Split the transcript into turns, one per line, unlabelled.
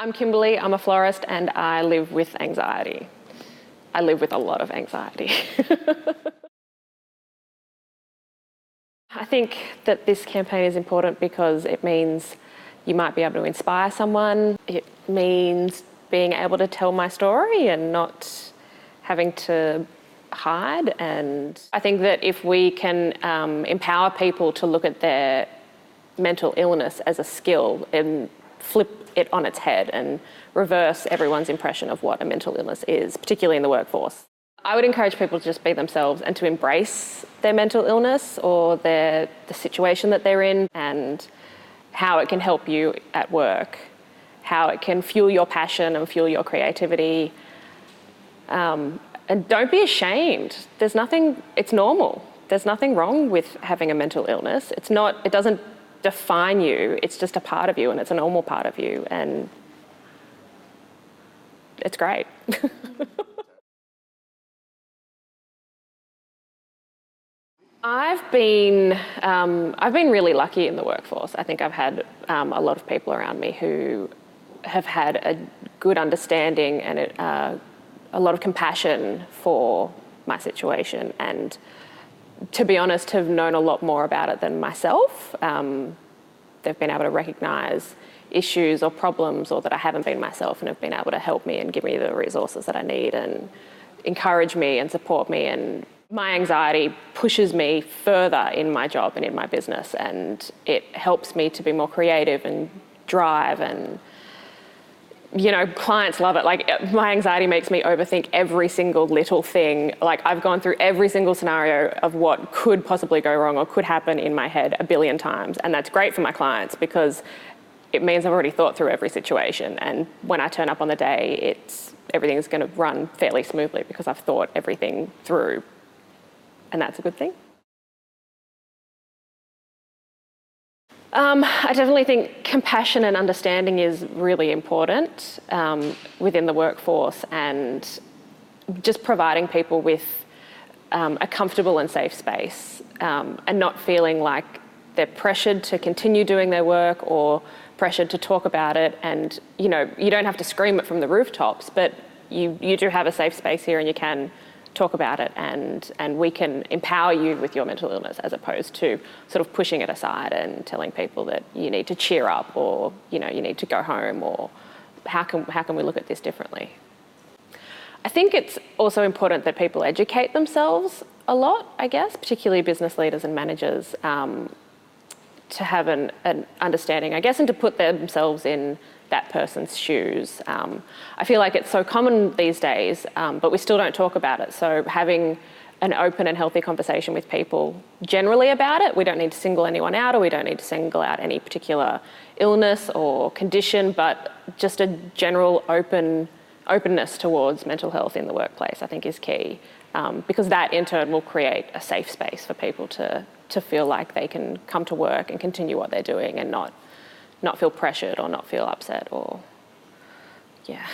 I'm Kimberley, I'm a florist, and I live with anxiety. I live with a lot of anxiety. I think that this campaign is important because it means you might be able to inspire someone. It means being able to tell my story and not having to hide. And I think that if we can empower people to look at their mental illness as a skill and flip it on its head and reverse everyone's impression of what a mental illness is, particularly in the workforce. I would encourage people to just be themselves and to embrace their mental illness or the situation that they're in and how it can help you at work, how it can fuel your passion and fuel your creativity. And don't be ashamed. It's normal. There's nothing wrong with having a mental illness. It doesn't define you, it's just a part of you and it's a normal part of you and it's great. I've been really lucky in the workforce. I think I've had a lot of people around me who have had a good understanding and a lot of compassion for my situation, and to be honest, have known a lot more about it than myself. They've been able to recognise issues or problems or that I haven't been myself and have been able to help me and give me the resources that I need and encourage me and support me. And my anxiety pushes me further in my job and in my business, and it helps me to be more creative and drive, and clients love it. Like, my anxiety makes me overthink every single little thing. Like, I've gone through every single scenario of what could possibly go wrong or could happen in my head a billion times, and that's great for my clients because it means I've already thought through every situation, and when I turn up on the day, everything's going to run fairly smoothly because I've thought everything through. And that's a good thing. I definitely think compassion and understanding is really important within the workforce, and just providing people with a comfortable and safe space and not feeling like they're pressured to continue doing their work or pressured to talk about it. And you don't have to scream it from the rooftops, but you do have a safe space here and you can talk about it, and we can empower you with your mental illness as opposed to sort of pushing it aside and telling people that you need to cheer up or you need to go home, or how can we look at this differently. I think it's also important that people educate themselves a lot, I guess, particularly business leaders and managers, to have an understanding, I guess, and to put themselves in that person's shoes. I feel like it's so common these days, but we still don't talk about it. So having an open and healthy conversation with people generally about it, we don't need to single anyone out, or we don't need to single out any particular illness or condition, but just a general openness towards mental health in the workplace, I think, is key, because that in turn will create a safe space for people to feel like they can come to work and continue what they're doing and not feel pressured or not feel upset or, yeah.